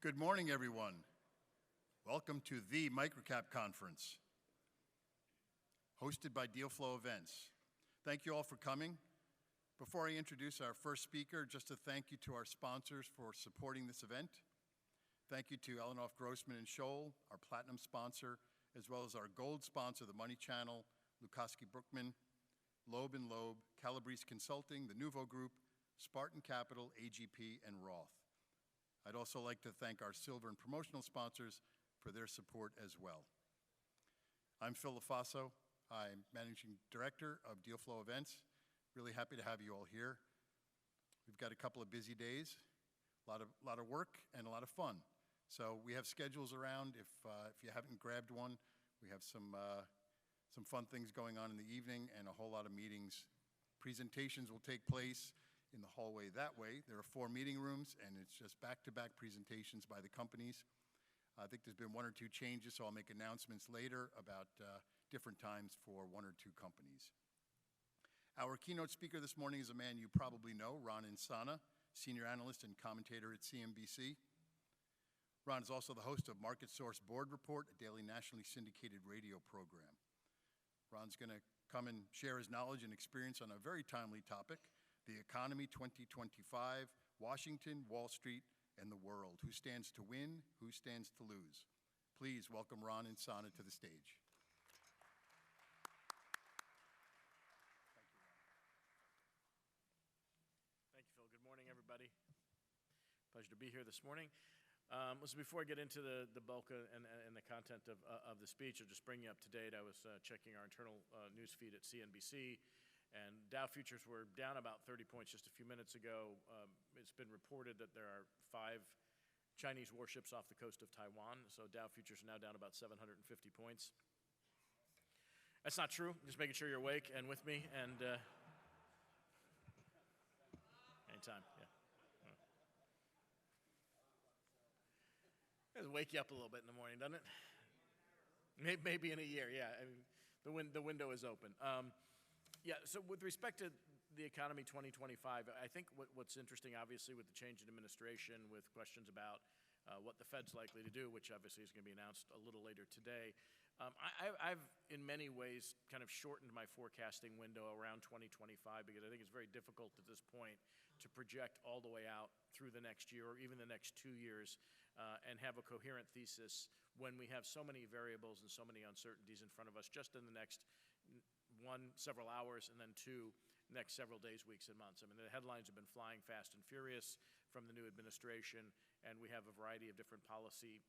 Good morning, everyone. Welcome to the Microcap Conference, hosted by Dealflow Events. Thank you all for coming. Before I introduce our first speaker, just a thank you to our sponsors for supporting this event. Thank you to Elinoff Grossman & Scholl, our platinum sponsor, as well as our gold sponsor, the Money Channel, Lukoski Brookman, Loeb & Loeb, Calabrese Consulting, the Nuvo Group, Spartan Capital, AGP, and Roth. I'd also like to thank our silver and promotional sponsors for their support as well. I'm Phil LaFaso. I'm Managing Director of Dealflow Events. Really happy to have you all here. We've got a couple of busy days, a lot of work and a lot of fun. So we have schedules around. If you haven't grabbed one, we have some fun things going on in the evening and a whole lot of meetings. Presentations will take place in the hallway that way. There are 4 meeting rooms, and it's just back-to-back presentations by the companies. I think there's been 1 or 2 changes, so I'll make announcements later about different times for 1 or 2 companies. Our keynote speaker this morning is a man you probably know, Ron Insana, senior analyst and commentator at CNBC. Ron is also the host of Market Source Board Report, a daily nationally syndicated radio program. Ron's going to come and share his knowledge and experience on a very timely topic, the economy 2025, Washington, Wall Street, and the world. Who stands to win? Who stands to lose? Please welcome Ron Insana to the stage. Thank you, Ron. Thank you, Phil. Good morning, everybody. Pleasure to be here this morning. So before I get into the bulk and the content of the speech, I'll just bring you up to date. I was checking our internal news feed at CNBC, and Dow futures were down about 30 points just a few minutes ago. It's been reported that there are 5 Chinese warships off the coast of Taiwan, so Dow futures are now down about 750 points. That's not true. Just making sure you're awake and with me, and anytime, yeah. It'll wake you up a little bit in the morning, doesn't it? Maybe in a year, yeah. I mean, the window is open. Yeah, so with respect to the economy 2025, I think what's interesting, obviously, with the change in administration, with questions about what the Fed's likely to do, which obviously is going to be announced a little later today, I've in many ways kind of shortened my forecasting window around 2025 because I think it's very difficult at this point to project all the way out through the next year or even the next 2 years and have a coherent thesis when we have so many variables and so many uncertainties in front of us just in the next 1, several hours, and then 2, next several days, weeks, and months. I mean, the headlines have been flying fast and furious from the new administration, and we have a variety of different policy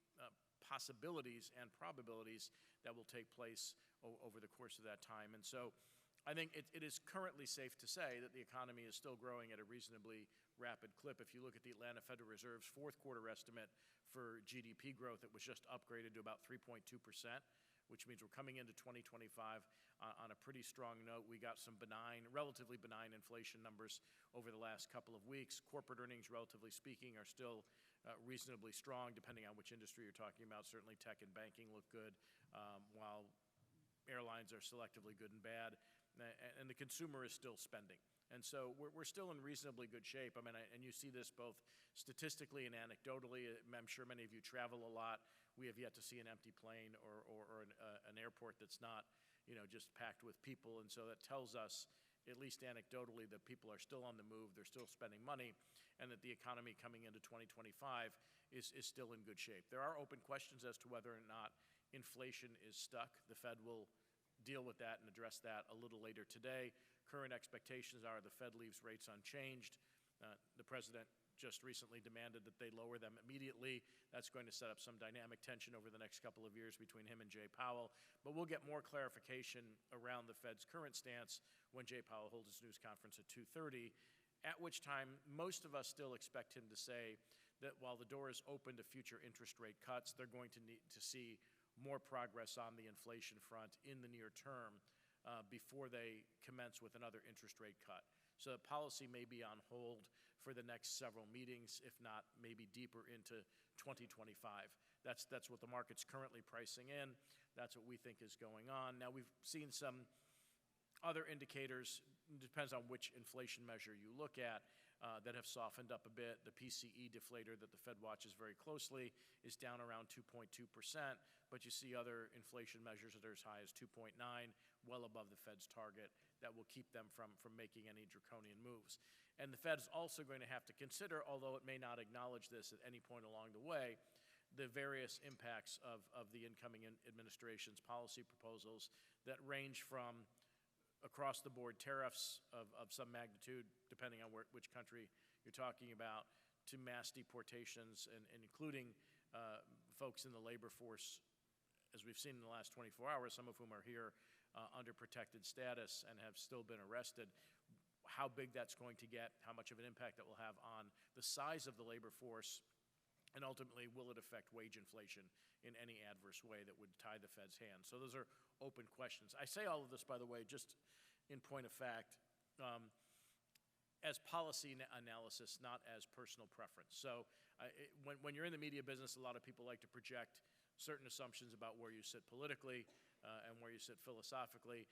possibilities and probabilities that will take place over the course of that time. And so I think it is currently safe to say that the economy is still growing at a reasonably rapid clip. If you look at the Atlanta Federal Reserve's 4th quarter estimate for GDP growth, it was just upgraded to about 3.2%. Which means we're coming into 2025 on a pretty strong note. We got some relatively benign inflation numbers over the last couple of weeks. Corporate earnings, relatively speaking, are still reasonably strong, depending on which industry you're talking about. Certainly tech and banking look good, while airlines are selectively good and bad. And the consumer is still spending. And so we're still in reasonably good shape. I mean, and you see this both statistically and anecdotally. I'm sure many of you travel a lot. We have yet to see an empty plane or an airport that's not, just packed with people. And so that tells us, at least anecdotally, that people are still on the move, they're still spending money, and that the economy coming into 2025 is still in good shape. There are open questions as to whether or not inflation is stuck. The Fed will deal with that and address that a little later today. Current expectations are the Fed leaves rates unchanged. The president just recently demanded that they lower them immediately. That's going to set up some dynamic tension over the next couple of years between him and Jay Powell. But we'll get more clarification around the Fed's current stance when Jay Powell holds his news conference at 2:30, at which time most of us still expect him to say that while the door is open to future interest rate cuts, they're going to need to see more progress on the inflation front in the near term before they commence with another interest rate cut. So policy may be on hold for the next several meetings, if not maybe deeper into 2025. That's what the market's currently pricing in. That's what we think is going on. Now, we've seen some other indicators, depends on which inflation measure you look at, that have softened up a bit. The PCE deflator that the Fed watches very closely is down around 2.2%, but you see other inflation measures that are as high as 2.9, well above the Fed's target, that will keep them from making any draconian moves. And the Fed is also going to have to consider, although it may not acknowledge this at any point along the way, the various impacts of the incoming administration's policy proposals that range from across-the-board tariffs of some magnitude, depending on which country you're talking about, to mass deportations, and including folks in the labor force, as we've seen in the last 24 hours, some of whom are here under protected status and have still been arrested. How big that's going to get, how much of an impact that will have on the size of the labor force, and ultimately, will it affect wage inflation in any adverse way that would tie the Fed's hands? So those are open questions. I say all of this, by the way, just in point of fact, as policy analysis, not as personal preference. So when you're in the media business, a lot of people like to project certain assumptions about where you sit politically and where you sit philosophically.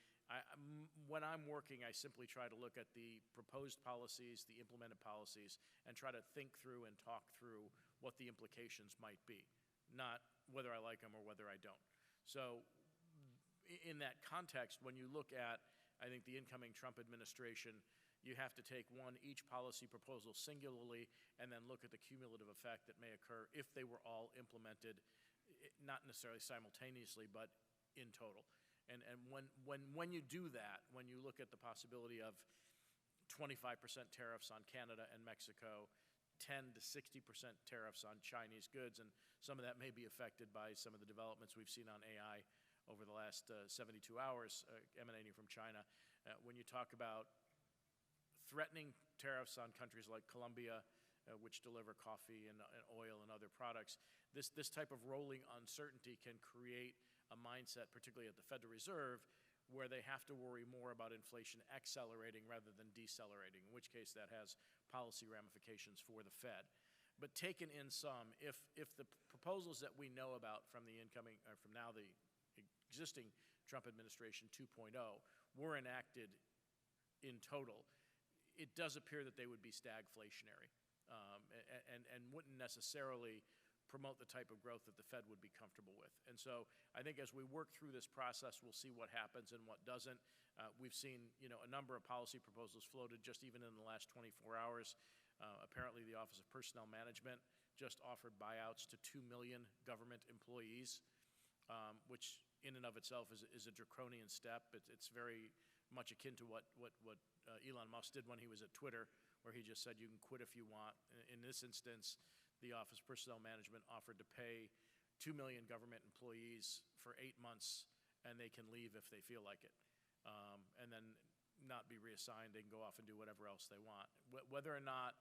When I'm working, I simply try to look at the proposed policies, the implemented policies, and try to think through and talk through what the implications might be, not whether I like them or whether I don't. So in that context, when you look at, I think, the incoming Trump administration, you have to take each policy proposal singularly and then look at the cumulative effect that may occur if they were all implemented, not necessarily simultaneously, but in total. And when you do that, when you look at the possibility of 25% tariffs on Canada and Mexico, 10 to 60% tariffs on Chinese goods, and some of that may be affected by some of the developments we've seen on AI over the last 72 hours emanating from China. When you talk about threatening tariffs on countries like Colombia, which deliver coffee and oil and other products, this type of rolling uncertainty can create a mindset, particularly at the Federal Reserve, where they have to worry more about inflation accelerating rather than decelerating, in which case that has policy ramifications for the Fed. But taken in sum, if the proposals that we know about from the incoming, or from now the existing Trump administration 2.0 were enacted in total, it does appear that they would be stagflationary and wouldn't necessarily promote the type of growth that the Fed would be comfortable with. And so I think as we work through this process, we'll see what happens and what doesn't. We've seen a number of policy proposals floated just even in the last 24 hours. Apparently the Office of Personnel Management just offered buyouts to 2 million government employees, which in and of itself is a draconian step. It's very much akin to what Elon Musk did when he was at Twitter, where he just said you can quit if you want. In this instance, the Office of Personnel Management offered to pay 2 million government employees for 8 months, and they can leave if they feel like it, and then not be reassigned. They can go off and do whatever else they want. Whether or not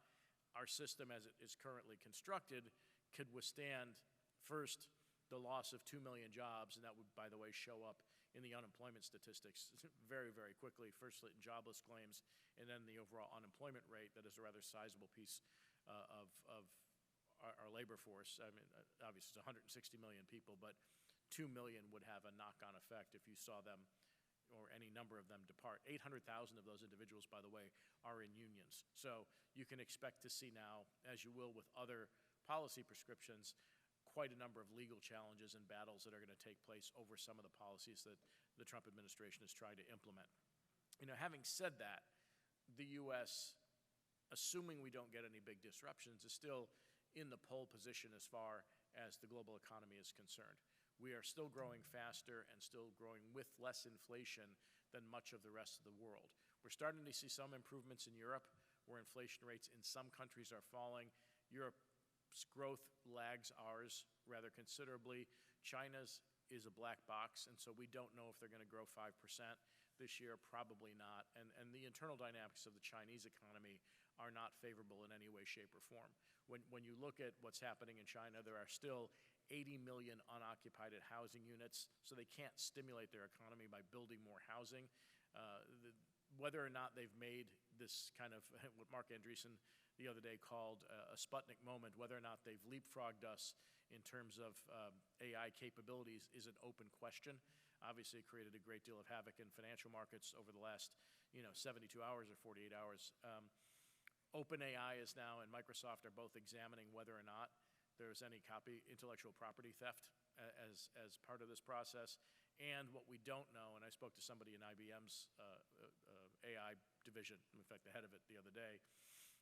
our system as it is currently constructed could withstand, first, the loss of 2 million jobs, and that would, by the way, show up in the unemployment statistics very, very quickly, first in jobless claims, and then the overall unemployment rate that is a rather sizable piece of our labor force. I mean, obviously it's 160 million people, but 2 million would have a knock-on effect if you saw them or any number of them depart. 800,000 of those individuals, by the way, are in unions. So you can expect to see now, as you will with other policy prescriptions, quite a number of legal challenges and battles that are going to take place over some of the policies that the Trump administration is trying to implement. Having said that, the U.S., assuming we don't get any big disruptions, is still in the pole position as far as the global economy is concerned. We are still growing faster and still growing with less inflation than much of the rest of the world. We're starting to see some improvements in Europe, where inflation rates in some countries are falling. Europe's growth lags ours rather considerably. China's is a black box, and so we don't know if they're going to grow 5% this year, probably not. And the internal dynamics of the Chinese economy are not favorable in any way, shape, or form. When you look at what's happening in China, there are still 80 million unoccupied housing units, so they can't stimulate their economy by building more housing. Whether or not they've made this kind of, what Mark Andreessen the other day called a Sputnik moment, whether or not they've leapfrogged us in terms of AI capabilities is an open question. Obviously, it created a great deal of havoc in financial markets over the last 72 hours or 48 hours. OpenAI is now and Microsoft are both examining whether or not there's any intellectual property theft as part of this process. And what we don't know, and I spoke to somebody in IBM's AI division, in fact, the head of it the other day,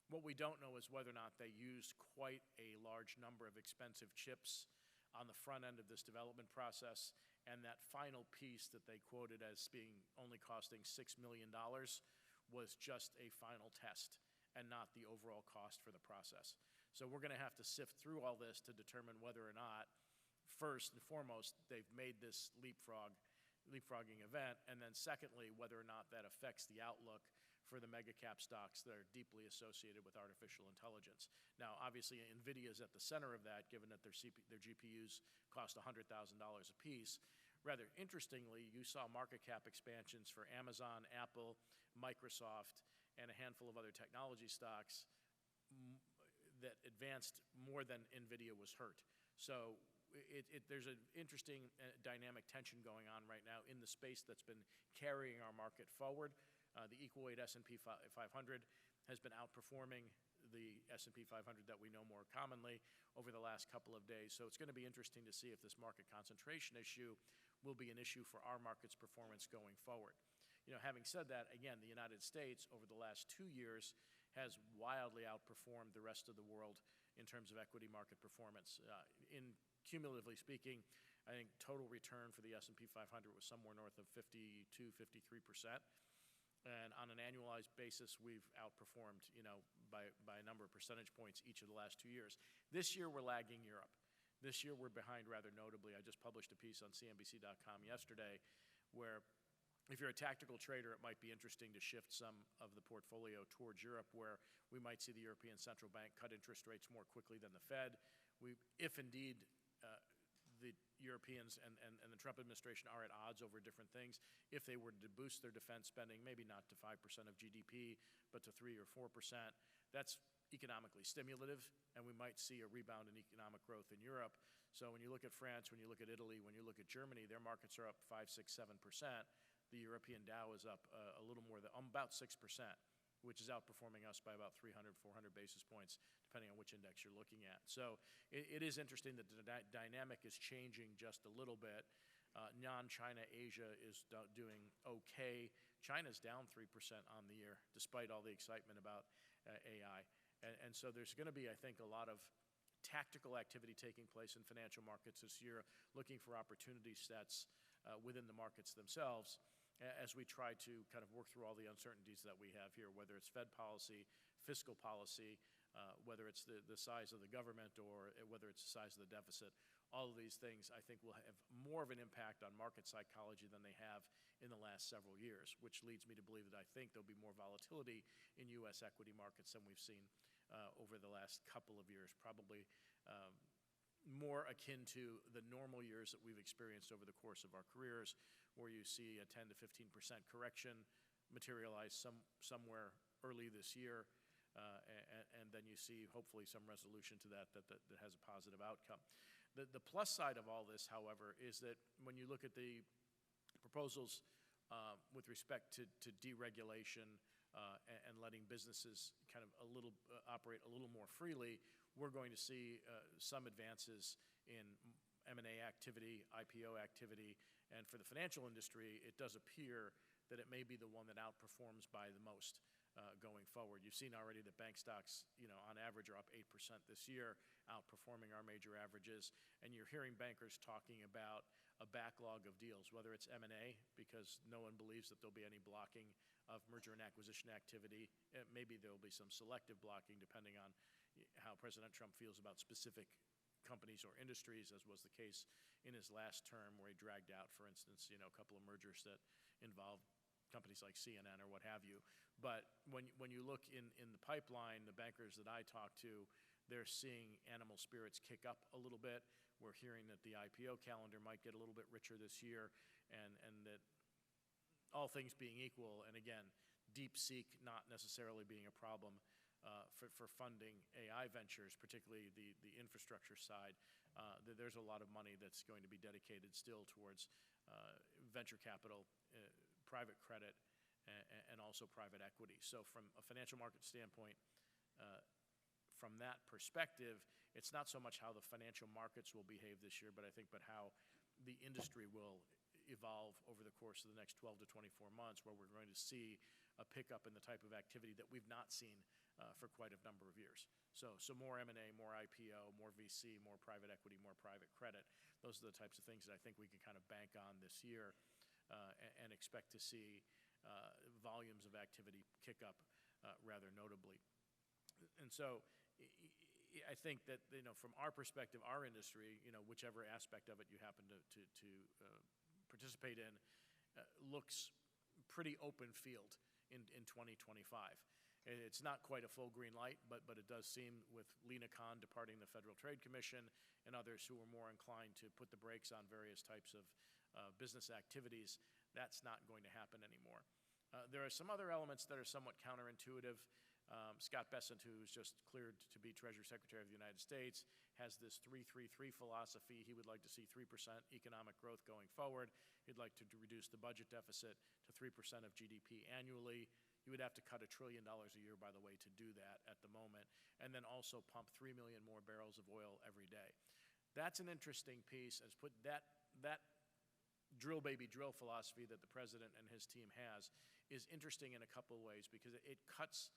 what we don't know is whether or not they used quite a large number of expensive chips on the front end of this development process, and that final piece that they quoted as being only costing $6 million was just a final test and not the overall cost for the process. So we're going to have to sift through all this to determine whether or not, first and foremost, they've made this leapfrogging event, and then secondly, whether or not that affects the outlook for the mega cap stocks that are deeply associated with artificial intelligence. Now, obviously, NVIDIA is at the center of that, given that their GPUs cost $100,000 a piece. Rather interestingly, you saw market cap expansions for Amazon, Apple, Microsoft, and a handful of other technology stocks that advanced more than NVIDIA was hurt. So there's an interesting dynamic tension going on right now in the space that's been carrying our market forward. The equal weight S&P 500 has been outperforming the S&P 500 that we know more commonly over the last couple of days. So it's going to be interesting to see if this market concentration issue will be an issue for our market's performance going forward. Having said that, again, the United States over the last 2 years has wildly outperformed the rest of the world in terms of equity market performance. In cumulatively speaking, I think total return for the S&P 500 was somewhere north of 52, 53%. And on an annualized basis, we've outperformed, by a number of percentage points each of the last 2 years. This year, we're lagging Europe. This year, we're behind rather notably. I just published a piece on CNBC.com yesterday where if you're a tactical trader, it might be interesting to shift some of the portfolio towards Europe, where we might see the European Central Bank cut interest rates more quickly than the Fed. If indeed the Europeans and the Trump administration are at odds over different things, if they were to boost their defense spending, maybe not to 5% of GDP, but to 3 or 4%, that's economically stimulative, and we might see a rebound in economic growth in Europe. So when you look at France, when you look at Italy, when you look at Germany, their markets are up 5, 6, 7%. The European Dow is up a little more than about 6%, which is outperforming us by about 300, 400 basis points, depending on which index you're looking at. So it is interesting that the dynamic is changing just a little bit. Non-China Asia is doing okay. China's down 3% on the year, despite all the excitement about AI. And so there's going to be, I think, a lot of tactical activity taking place in financial markets this year, looking for opportunity sets within the markets themselves, as we try to kind of work through all the uncertainties that we have here, whether it's Fed policy, fiscal policy, whether it's the size of the government or whether it's the size of the deficit. All of these things, I think, will have more of an impact on market psychology than they have in the last several years, which leads me to believe that I think there'll be more volatility in U.S. equity markets than we've seen over the last couple of years, probably more akin to the normal years that we've experienced over the course of our careers, where you see a 10 to 15% correction materialize somewhere early this year, and then you see hopefully some resolution to that has a positive outcome. The plus side of all this, however, is that when you look at the proposals with respect to deregulation and letting businesses kind of operate a little more freely, we're going to see some advances in M&A activity, IPO activity, and for the financial industry, it does appear that it may be the one that outperforms by the most going forward. You've seen already that bank stocks, on average are up 8% this year, outperforming our major averages, and you're hearing bankers talking about a backlog of deals, whether it's M&A, because no one believes that there'll be any blocking of merger and acquisition activity. Maybe there'll be some selective blocking depending on how President Trump feels about specific companies or industries, as was the case in his last term, where he dragged out, for instance, a couple of mergers that involved companies like CNN or what have you. But when you look in the pipeline, the bankers that I talk to, they're seeing animal spirits kick up a little bit. We're hearing that the IPO calendar might get a little bit richer this year, and that all things being equal, and again, DeepSeek not necessarily being a problem for funding AI ventures, particularly the infrastructure side, there's a lot of money that's going to be dedicated still towards venture capital, private credit, and also private equity. So from a financial market standpoint, from that perspective, it's not so much how the financial markets will behave this year, but how the industry will evolve over the course of the next 12 to 24 months, where we're going to see a pickup in the type of activity that we've not seen for quite a number of years. So more M&A, more IPO, more VC, more private equity, more private credit. Those are the types of things that I think we can kind of bank on this year and expect to see volumes of activity kick up rather notably. And so I think that, from our perspective, our industry, whichever aspect of it you happen to participate in, looks pretty open field in 2025. It's not quite a full green light, but it does seem, with Lina Khan departing the Federal Trade Commission and others who are more inclined to put the brakes on various types of business activities, that's not going to happen anymore. There are some other elements that are somewhat counterintuitive. Scott Bessent, who's just cleared to be Treasury Secretary of the United States, has this 3-3-3 philosophy. He would like to see 3% economic growth going forward. He'd like to reduce the budget deficit to 3% of GDP annually. You would have to cut $1 trillion a year, by the way, to do that at the moment, and then also pump 3 million more barrels of oil every day. That's an interesting piece. As put that drill baby drill philosophy that the president and his team has is interesting in a couple of ways, because it cuts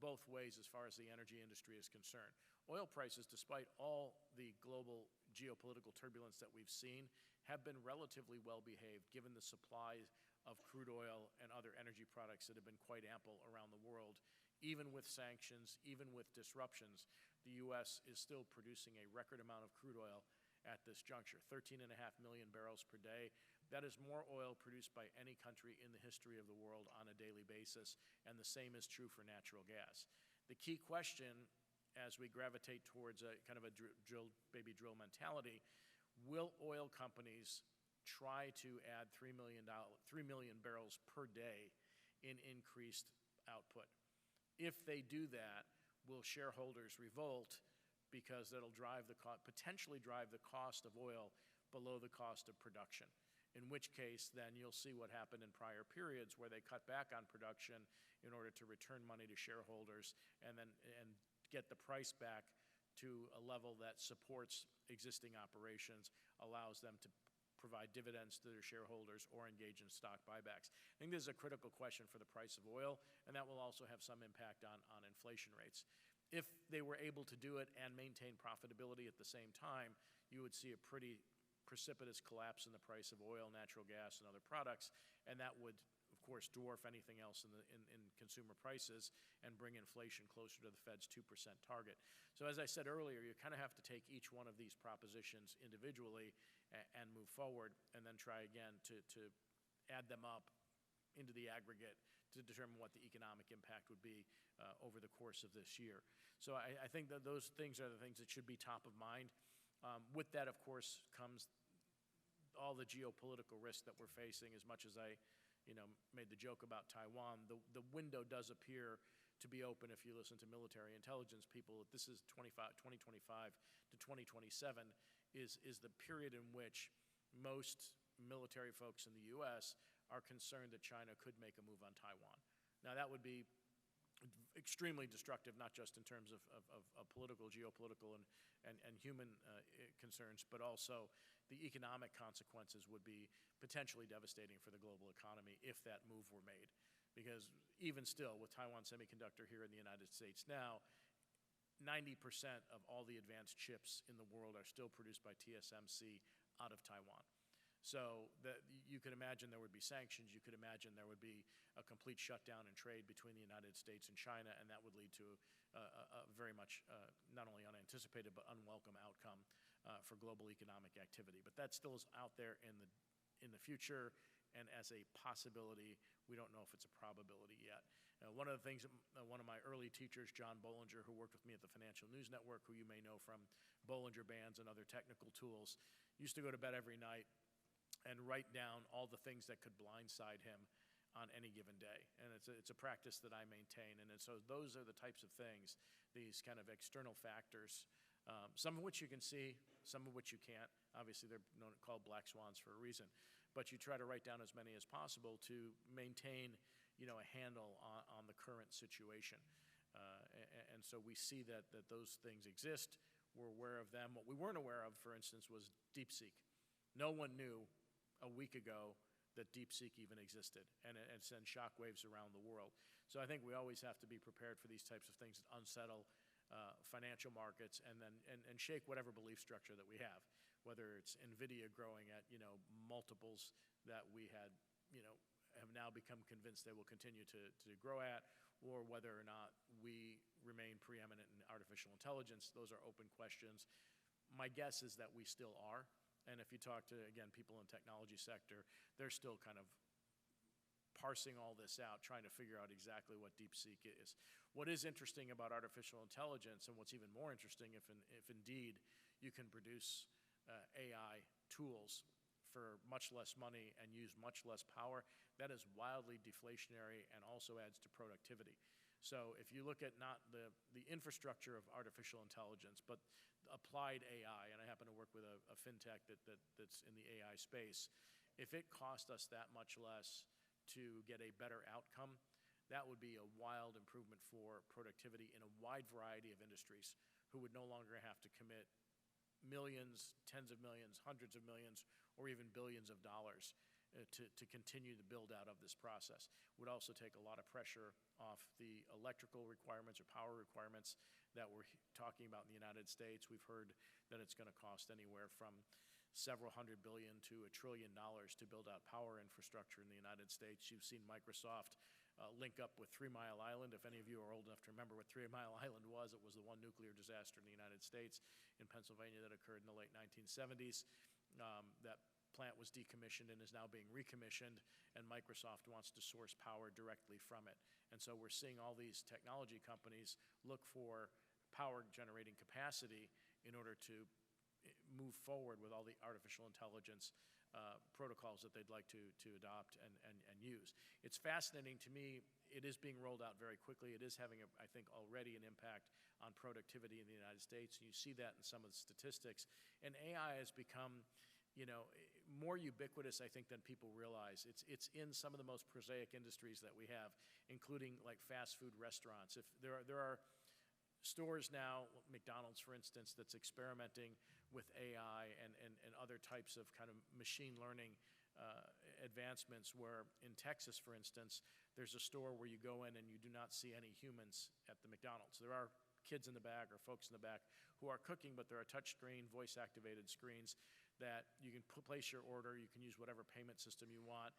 both ways as far as the energy industry is concerned. Oil prices, despite all the global geopolitical turbulence that we've seen, have been relatively well behaved given the supply of crude oil and other energy products that have been quite ample around the world. Even with sanctions, even with disruptions, the U.S. is still producing a record amount of crude oil at this juncture, 13.5 million barrels per day. That is more oil produced by any country in the history of the world on a daily basis, and the same is true for natural gas. The key question, as we gravitate towards a kind of a baby drill mentality, will oil companies try to add 3 million barrels per day in increased output? If they do that, will shareholders revolt, because that'll potentially drive the cost of oil below the cost of production? In which case, then you'll see what happened in prior periods, where they cut back on production in order to return money to shareholders and get the price back to a level that supports existing operations, allows them to provide dividends to their shareholders or engage in stock buybacks. I think this is a critical question for the price of oil, and that will also have some impact on inflation rates. If they were able to do it and maintain profitability at the same time, you would see a pretty precipitous collapse in the price of oil, natural gas, and other products, and that would, of course, dwarf anything else in consumer prices and bring inflation closer to the Fed's 2% target. So as I said earlier, you kind of have to take each one of these propositions individually and move forward, and then try again to add them up into the aggregate to determine what the economic impact would be over the course of this year. So I think that those things are the things that should be top of mind. With that, of course, comes all the geopolitical risk that we're facing. As much as I made the joke about Taiwan, the window does appear to be open if you listen to military intelligence people. This is 2025 to 2027 is the period in which most military folks in the U.S. are concerned that China could make a move on Taiwan. Now, that would be extremely destructive, not just in terms of political, geopolitical, and human concerns, but also the economic consequences would be potentially devastating for the global economy if that move were made. Because even still, with Taiwan Semiconductor here in the United States now, 90% of all the advanced chips in the world are still produced by TSMC out of Taiwan. So you could imagine there would be sanctions. You could imagine there would be a complete shutdown in trade between the United States and China, and that would lead to a very much not only unanticipated but unwelcome outcome for global economic activity. But that still is out there in the future, and as a possibility. We don't know if it's a probability yet. One of the things, one of my early teachers, John Bollinger, who worked with me at the Financial News Network, who you may know from Bollinger Bands and other technical tools, used to go to bed every night and write down all the things that could blindside him on any given day. And it's a practice that I maintain. And so those are the types of things, these kind of external factors, some of which you can see, some of which you can't. Obviously, they're called black swans for a reason. But you try to write down as many as possible to maintain a handle on the current situation. And so we see that those things exist. We're aware of them. What we weren't aware of, for instance, was DeepSeek. No one knew a week ago that DeepSeek even existed, and it sends shockwaves around the world. So I think we always have to be prepared for these types of things that unsettle financial markets and shake whatever belief structure that we have, whether it's NVIDIA growing at multiples that we had have now become convinced they will continue to grow at, or whether or not we remain preeminent in artificial intelligence. Those are open questions. My guess is that we still are. And if you talk to, again, people in the technology sector, they're still kind of parsing all this out, trying to figure out exactly what DeepSeek is. What is interesting about artificial intelligence, and what's even more interesting if indeed you can produce AI tools for much less money and use much less power, that is wildly deflationary and also adds to productivity. So if you look at not the infrastructure of artificial intelligence, but applied AI, and I happen to work with a fintech that's in the AI space, if it cost us that much less to get a better outcome, that would be a wild improvement for productivity in a wide variety of industries who would no longer have to commit millions, tens of millions, hundreds of millions, or even billions of dollars to continue the build out of this process. Would also take a lot of pressure off the electrical requirements or power requirements that we're talking about in the United States. We've heard that it's going to cost anywhere from several $100 billion to $1 trillion to build out power infrastructure in the United States. You've seen Microsoft link up with 3 Mile Island. If any of you are old enough to remember what 3 Mile Island was, it was the one nuclear disaster in the United States in Pennsylvania that occurred in the late 1970s. That plant was decommissioned and is now being recommissioned, and Microsoft wants to source power directly from it. And so we're seeing all these technology companies look for power generating capacity in order to move forward with all the artificial intelligence protocols that they'd like to adopt and use. It's fascinating to me. It is being rolled out very quickly. It is having, I think, already an impact on productivity in the United States. And you see that in some of the statistics. And AI has become, more ubiquitous, I think, than people realize. It's in some of the most prosaic industries that we have, including like fast food restaurants. If there are stores now, McDonald's, for instance, that's experimenting with AI and other types of kind of machine learning advancements, where in Texas, for instance, there's a store where you go in and you do not see any humans at the McDonald's. There are kids in the back or folks in the back who are cooking, but there are touchscreen, voice-activated screens that you can place your order, you can use whatever payment system you want,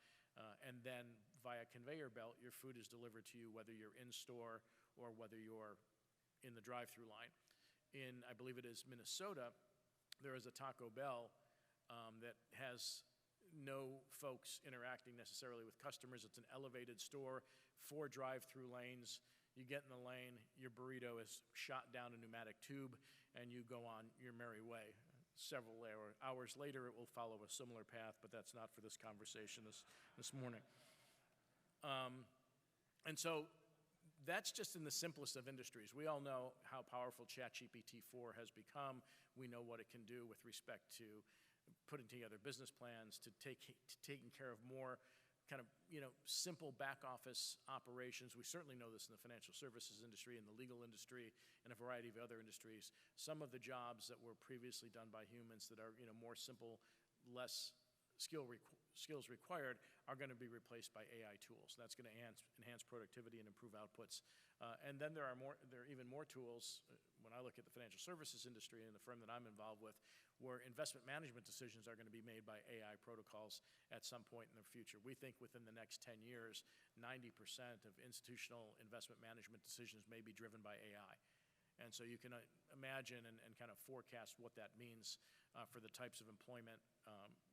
and then via conveyor belt, your food is delivered to you, whether you're in-store or whether you're in the drive-through line. In, I believe it is Minnesota, there is a Taco Bell that has no folks interacting necessarily with customers. It's an elevated store, 4 drive-through lanes. You get in the lane, your burrito is shot down a pneumatic tube, and you go on your merry way. Several hours later, it will follow a similar path, but that's not for this conversation this morning. And so that's just in the simplest of industries. We all know how powerful ChatGPT-4 has become. We know what it can do with respect to putting together business plans, to taking care of more kind of simple back office operations. We certainly know this in the financial services industry, in the legal industry, and a variety of other industries. Some of the jobs that were previously done by humans that are more simple, less skills required, are going to be replaced by AI tools. That's going to enhance productivity and improve outputs. And then there are even more tools. When I look at the financial services industry and the firm that I'm involved with, where investment management decisions are going to be made by AI protocols at some point in the future. We think within the next 10 years, 90% of institutional investment management decisions may be driven by AI. And so you can imagine and kind of forecast what that means for the types of employment.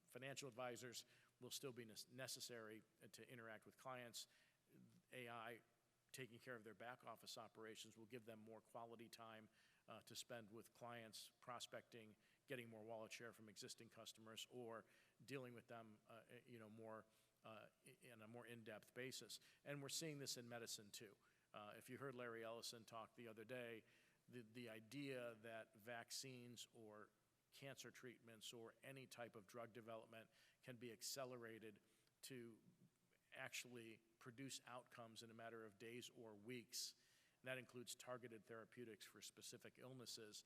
Financial advisors will still be necessary to interact with clients. AI taking care of their back office operations will give them more quality time to spend with clients, prospecting, getting more wallet share from existing customers, or dealing with them more in a more in-depth basis. And we're seeing this in medicine too. If you heard Larry Ellison talk the other day, the idea that vaccines or cancer treatments or any type of drug development can be accelerated to actually produce outcomes in a matter of days or weeks. that includes targeted therapeutics for specific illnesses.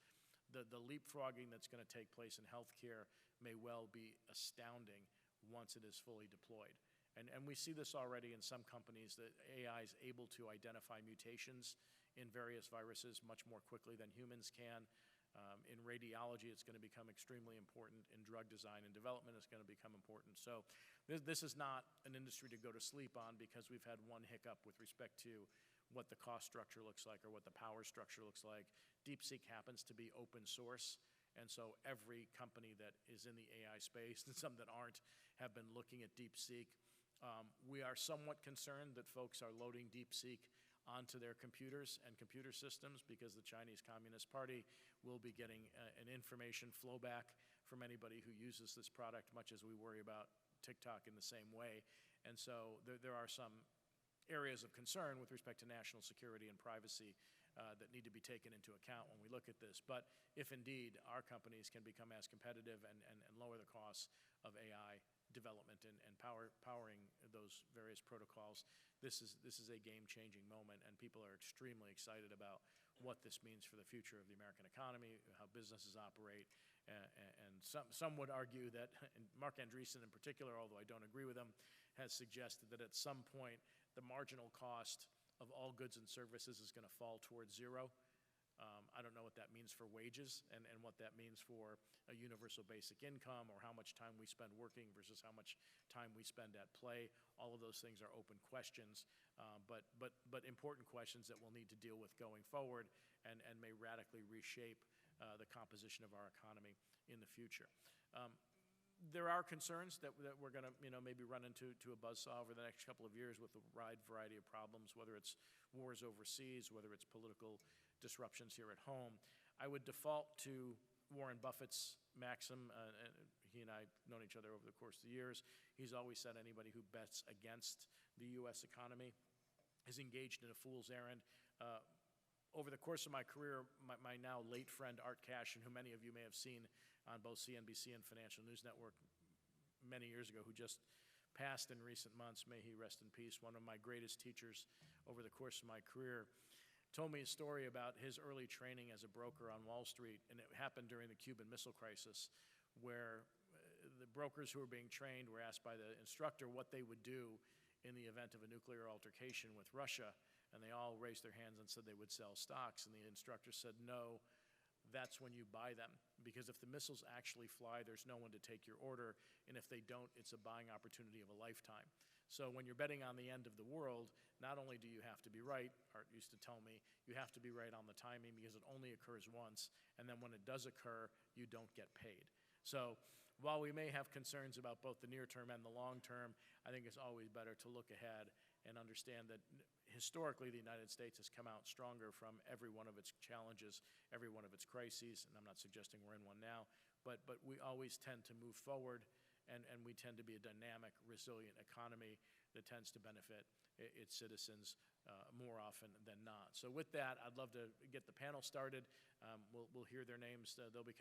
The leapfrogging that's going to take place in healthcare may well be astounding once it is fully deployed. And we see this already in some companies, that AI is able to identify mutations in various viruses much more quickly than humans can. In radiology, it's going to become extremely important. In drug design and development, it's going to become important. So this is not an industry to go to sleep on because we've had one hiccup with respect to what the cost structure looks like or what the power structure looks like. DeepSeek happens to be open source, and so every company that is in the AI space, and some that aren't, have been looking at DeepSeek. We are somewhat concerned that folks are loading DeepSeek onto their computers and computer systems because the Chinese Communist Party will be getting an information flow back from anybody who uses this product, much as we worry about TikTok in the same way. And so there are some areas of concern with respect to national security and privacy that need to be taken into account when we look at this. But if indeed our companies can become as competitive and lower the costs of AI development and powering those various protocols, this is a game-changing moment, and people are extremely excited about what this means for the future of the American economy, how businesses operate, and some would argue that, and Mark Andreessen in particular, although I don't agree with him, has suggested that at some point the marginal cost of all goods and services is going to fall towards zero. I don't know what that means for wages and what that means for a universal basic income, or how much time we spend working versus how much time we spend at play. All of those things are open questions, but important questions that we'll need to deal with going forward and may radically reshape the composition of our economy in the future. There are concerns that we're going to maybe run into a buzzsaw over the next couple of years with a wide variety of problems, whether it's wars overseas, whether it's political disruptions here at home. I would default to Warren Buffett's maxim, and he and I have known each other over the course of the years. He's always said anybody who bets against the U.S. economy is engaged in a fool's errand. Over the course of my career, my now late friend Art Cashin, who many of you may have seen on both CNBC and Financial News Network many years ago, who just passed in recent months, may he rest in peace, one of my greatest teachers over the course of my career, told me a story about his early training as a broker on Wall Street, and it happened during the Cuban Missile Crisis, where the brokers who were being trained were asked by the instructor what they would do in the event of a nuclear altercation with Russia, and they all raised their hands and said they would sell stocks, and the instructor said, no, that's when you buy them, because if the missiles actually fly, there's no one to take your order, and if they don't, it's a buying opportunity of a lifetime. So when you're betting on the end of the world, not only do you have to be right, Art used to tell me, you have to be right on the timing because it only occurs once, and then when it does occur, you don't get paid. So while we may have concerns about both the near term and the long term, I think it's always better to look ahead and understand that historically the United States has come out stronger from every one of its challenges, every one of its crises, and I'm not suggesting we're in one now, but we always tend to move forward, and we tend to be a dynamic, resilient economy that tends to benefit its citizens more often than not. So with that, I'd love to get the panel started. We'll hear their names. They'll be coming